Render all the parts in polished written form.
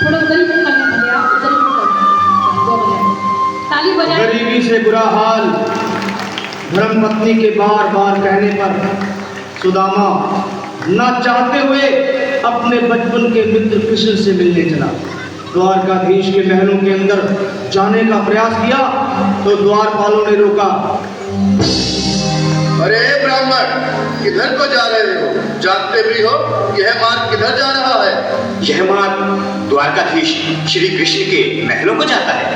थोड़ा गरीब करने वाले आप गरीब ताली बजाए। गरीबी से बुरा हाल धर्मपत्नी के बार बार कहने पर सुदामा न चाहते हुए अपने बचपन के मित्र कृष्ण से मिलने चला। द्वारकाधीश के महलों के अंदर जाने का प्रयास किया तो द्वारपालों ने रोका। अरे ब्राह्मण, किधर को जा रहे हो? जानते भी हो यह मार्ग किधर जा रहा है? यह मार्ग द्वारकाधीश श्री कृष्ण के महलों को जाता है।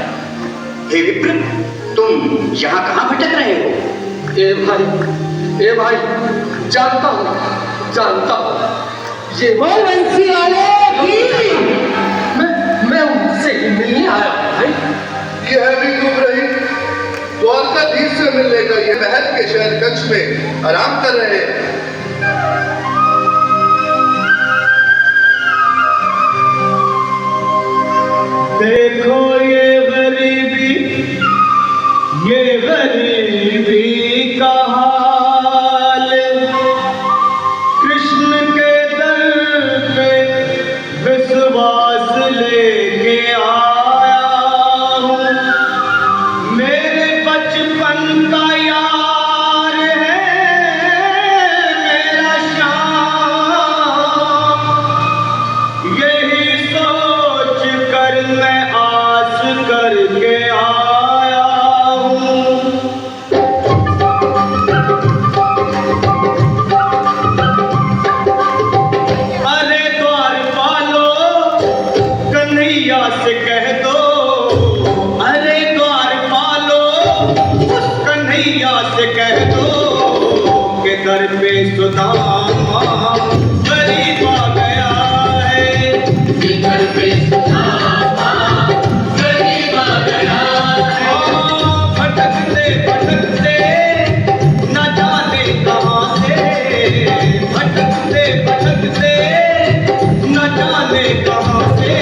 हे विप्र, तुम यहाँ कहाँ भटक रहे हो? ए भाई, जानता हूँ ये बंसी वाले मैं उनसे ही मिलने आया भाई। यह भी डूब रही द्वारकाधीश से मिलने का ये महल के शहर कक्ष में आराम कर रहे हैं। देखो ये गरीबी का हाल, कृष्ण के दर पे विश्वास लेके आया हूँ। मेरे बचपन का यार है मेरा श्याम, यही सोच कर मैं आस करके आया हूँ। अरे द्वारपालो कन्हैया से कह दो, अरे द्वारपालो उस कन्हैया से कह दो कि दर पे सुदामा गरीब आ गया है। दर पे सुदामा गरीब आ गया है। भटकते भटकते न जाने कहाँ से, भटकते भटकते न जाने कहाँ से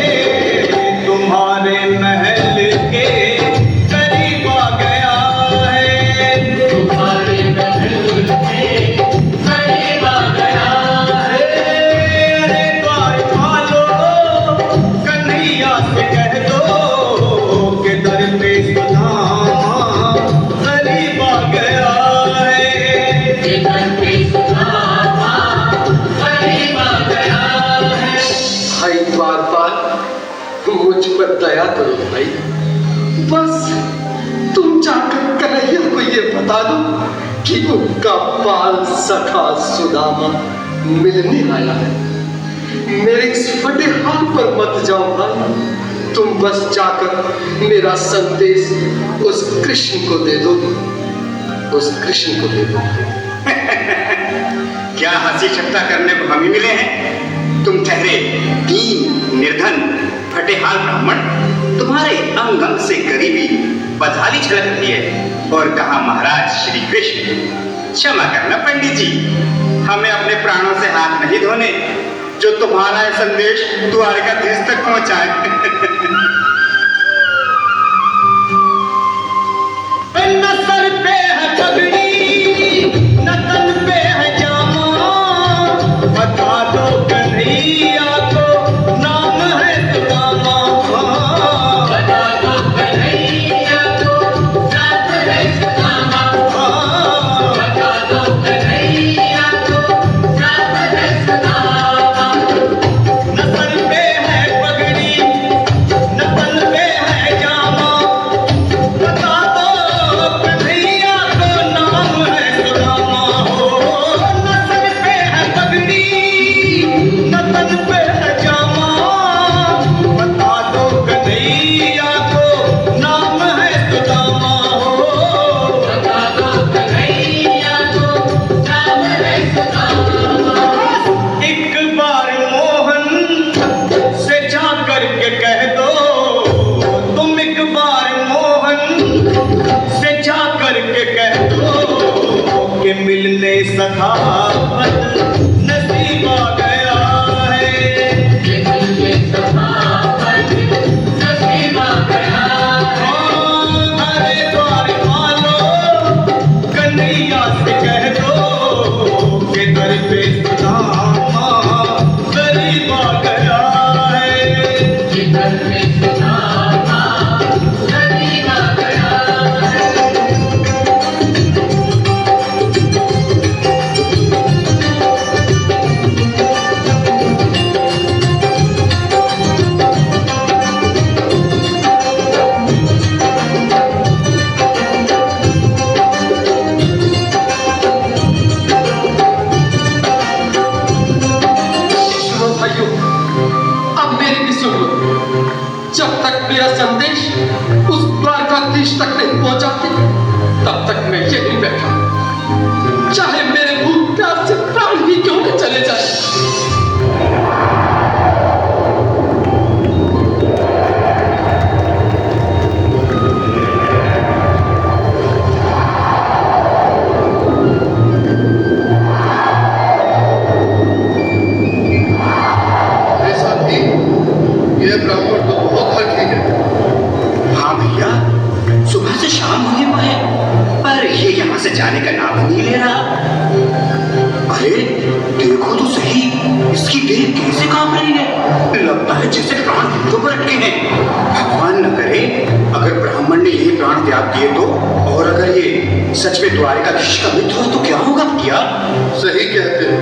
तुम्हारे महल के करीब आ गया है। तुम्हारे महल के करीब आ गया है। अरे द्वारपालो कन्हैया से कह दो कि दर पे सुदामा गरीब आ गया है। दर पे सुदामा गरीब आ गया है। भाई द्वारपाल, मुझ पर दया करो भाई। बस तुम जाकर कन्हैया को ये बता दो कि उनका बाल सखा सुदामा मिलने आया है। मेरे इस फटे हाल पर मत जाओ भाई। तुम बस जाकर मेरा संदेश उस कृष्ण को दे दो, उस कृष्ण को दे दो। क्या हंसी ठट्टा करने को हम ही मिले हैं? तुम ठहरे दीन निर्धन फटेहाल ब्राह्मण, तुम्हारे अंग अंग से गरीबी बदहाली झलक रही है। और कहा महाराज श्री कृष्ण? क्षमा करना पंडित जी, हमें अपने प्राणों से हाथ नहीं धोने जो तुम्हारा यह संदेश द्वारकाधीश तक पहुंचाए। न सर पे है पगड़ी, न तन पे है जामा, बता दो कन्हैया को नाम है सुदामा। बता दो कन्हैया को नाम है सुदामा। बता दो कन्हैया को नाम है सुदामा। न सर पे है पगड़ी, न तन पे है जामा, बता दो जब तक मेरा संदेश उस द्वारकाधीश तक नहीं पहुंचाते तब तक मैं यहीं बैठा, चाहे मेरे भूख प्यास से प्राण ही क्यों न चले जाए। जाने का नाम नहीं ले रहा। अरे देखो तो सही, इसकी देह कैसे कांप रही है, लगता है जैसे प्राण हाथों पर अटके हैं। भगवान न करे अगर ब्राह्मण ने यही प्राण त्याग दिए तो, और अगर ये सच में द्वारकाधीश का मित्र हो तो क्या होगा भैया? सही कहते हो,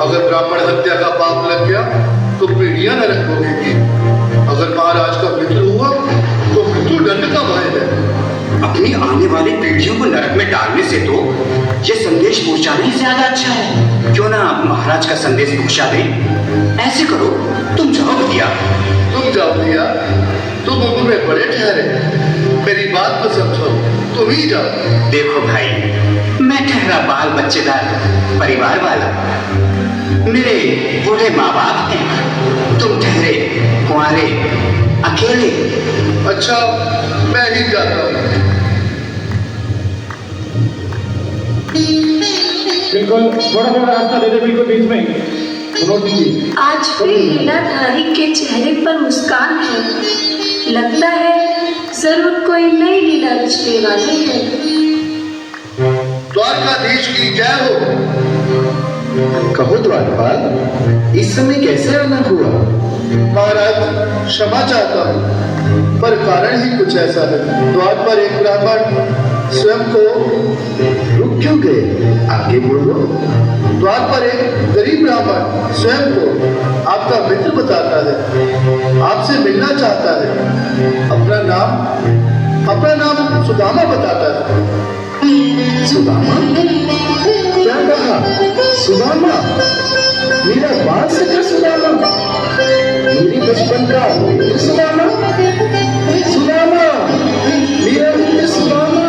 अगर ब्राह्मण हत्या का पाप लग गया तो पीढ़ियां नरक भोगेंगी। अगर महाराज का मित्र हुआ तो मृत्यु दंड का भय है। अपनी आने वाली पीढ़ियों को नरक में डालने से तो ये संदेश पहुंचाना ही ज्यादा अच्छा है। क्यों ना महाराज का संदेश पहुंचा दे। ऐसे करो, तुम जाओ भैया। तुम जाओ भैया, तुम उम्र में बड़े ठहरे, मेरी बात को समझो, तुम ही जाओ। देखो भाई, मैं ठहरा बाल बच्चेदार परिवार वाला, मेरे बूढ़े माँ बाप हैं, तुम ठहरे कुंवारे अकेले। अच्छा, मैं ही जाता हूँ। बिल्कुल, थोड़ा थोड़ा रास्ता दे दे, बिल्कुल बीच में। आज फिर लीलाधारी के चेहरे पर मुस्कान है, लगता है जरूर कोई नई लीला रचने वाले हैं। द्वारकाधीश की जय हो। कहो द्वारपाल, इस समय कैसे आना हुआ? महाराज, क्षमा चाहता हूँ, पर कारण ही कुछ ऐसा है। द्वार पर एक ब्राह्मण स्वयं को रुक क्यों गए? आगे बोलो। द्वार पर एक गरीब ब्राह्मण स्वयं को आपका मित्र बताता है, आपसे मिलना चाहता है। अपना नाम सुदामा बताता है। सुदामा? क्या कहा? सुदामा? मेरा बाल सखा सुदामा? मेरी बचपन का मित्र सुदामा? सुदामा, मेरा मित्र सुदामा,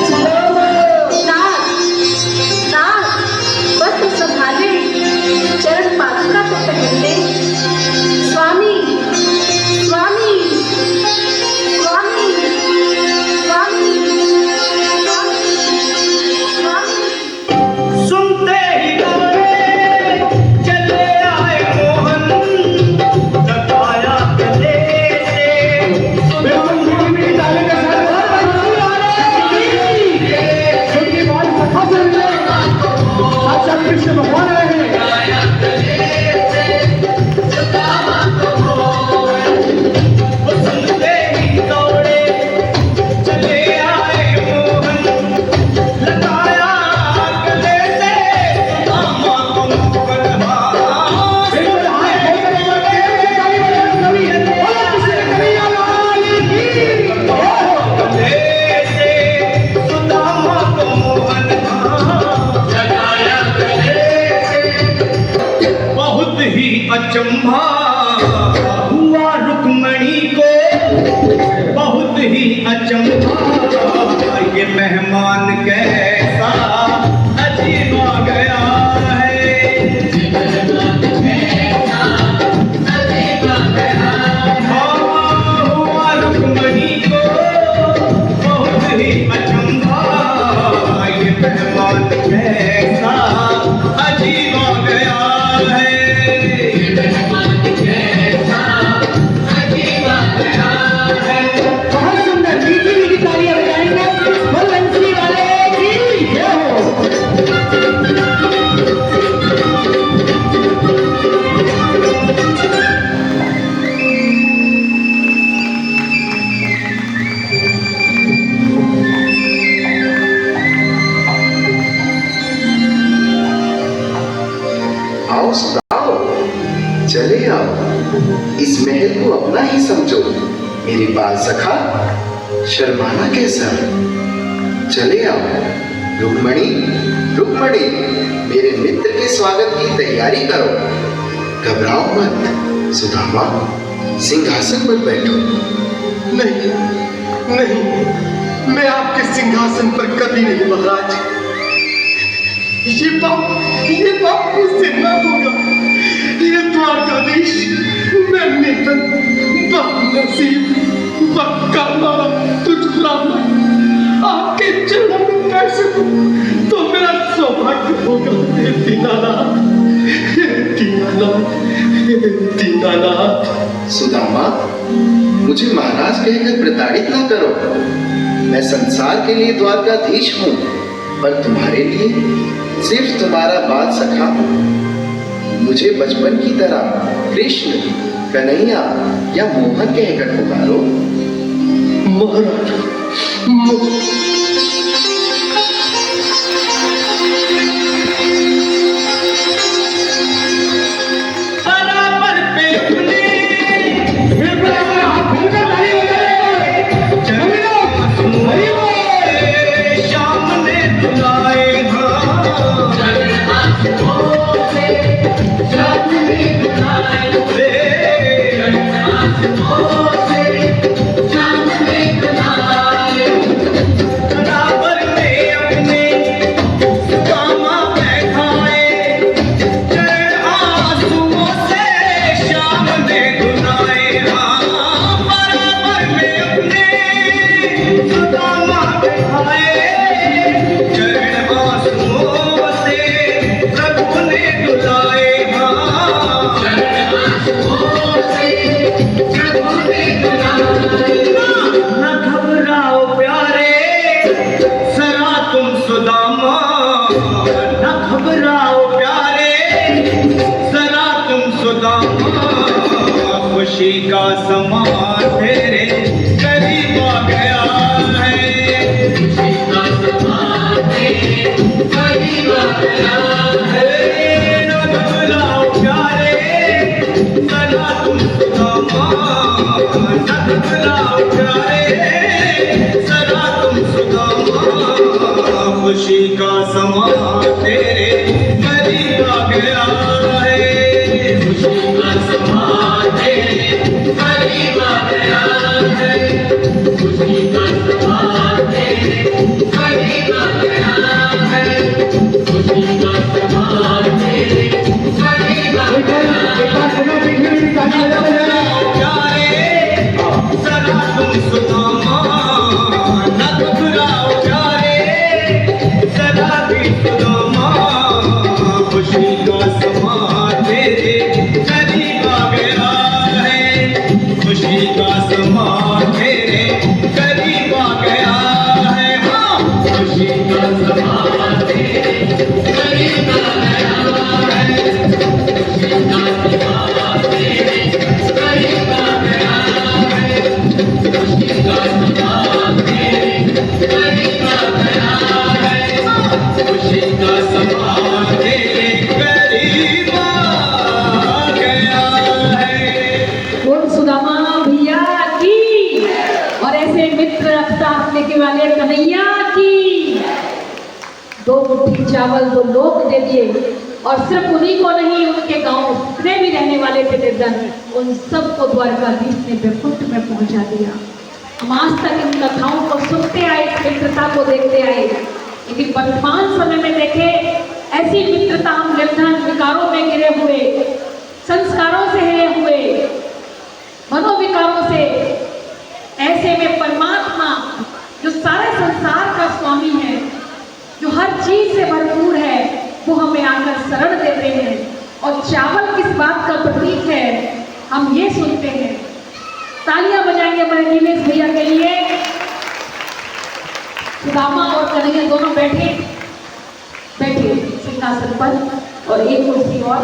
सुदामा। बस संभाले, चरण पादुका को पहनते। स्वामी, स्वामी, स्वामी, स्वामी, स्वामी। सुनते ही चले आए मोहन, लगाया गले से। कृष्ण भगवान आए हैं। सुनते ही दौड़े चले आए मोहन, लगाया गले से सुदामा को अचंभा हुआ रुक्मणी को, बहुत ही अचंभा, ये मेहमान कैसा अजीब आ गया हुआ रुक्मणी को, बहुत ही अचंभा, ये मेहमान कैसा अजीब आ गया है। आओ, चले आओ, इस महल को अपना ही समझो। मेरे बाल सखा, शर्माना कैसा? चले आओ। रुक्मणी, रुक्मणी, मेरे मित्र के स्वागत की तैयारी करो। घबराओ मत। सुदामा, सिंहासन पर बैठो। नहीं नहीं, मैं आपके सिंहासन पर कभी नहीं महाराज। ये बाप मुझसे ना होगा। ये द्वारकाधीश, मैं निर्धन, बदनसीब, बदकारा, तुझ ब्राह्मण आपके चरणों में बैठ सकूं तो मेरा सौभाग्य होगा। हे दीनानाथ, हे दीनानाथ, हे दीनानाथ। सुदामा, मुझे महाराज कहकर प्रताड़ित ना करो। मैं संसार के लिए द्वारकाधीश हूँ, पर तुम्हारे लिए सिर्फ तुम्हारा बाल सखा हूँ। मुझे बचपन की तरह कृष्ण, कन्हैया या मोहन कहकर पुकारो। महाराज, खुशी का समा तेरे करीब आ गया है। खुशी का समा तेरे करीब आ गया है। न घबराओ प्यारे, सदा तुम सुदामा। न घबराओ प्यारे, सदा तुम सुदामा। खुशी का समा तेरे करीब आ गया है। खुशी का समा करीब आ गया है। खुशी का समा तेरे करीब आ गया है। खुशी का समा तेरे करीब आ गया है। सदा तुम सुदामा। न घबराओ प्यारे, सदा भी सुदामा। खुशी का समा तेरे करीब आ गया है। खुशी का समा तेरे करीब आ गया है। हाँ, खुशी का समा तेरे करीब आ गया है। खुशी का समा तेरे करीब आ गया है। खुशी का समा तेरे करीब आ गया है। खुशी का समा तेरे करीब आ गया है। बोल सुदामा भैया की, और ऐसे मित्र रखता लेके वाले कन्हैया की। 2 मुट्ठी चावल 2 लोग दे दिए, और सिर्फ उन्हीं को नहीं, उनके गांव जितने भी रहने वाले थे निर्धन, उन सबको द्वारकाधीश ने बैकुंठ में पहुंचा दिया। हम आज तक इन कथाओं को सुनते आए, इस मित्रता को देखते आए, लेकिन वर्तमान समय में देखे ऐसी मित्रता हम निर्धन, विकारों में गिरे हुए, संस्कारों से हिरे हुए, मनोविकारों से, ऐसे में परमात्मा जो सारे संसार का स्वामी है, जो हर चीज से भरपूर है, वो हमें आकर शरण देते हैं। और चावल किस बात का प्रतीक है, हम ये सुनते हैं। तालियां बजाएंगे हमारे नीलेश भैया के लिए। सुदामा और कन्हैया दोनों बैठे सिंहासन पर, और एक कुर्सी और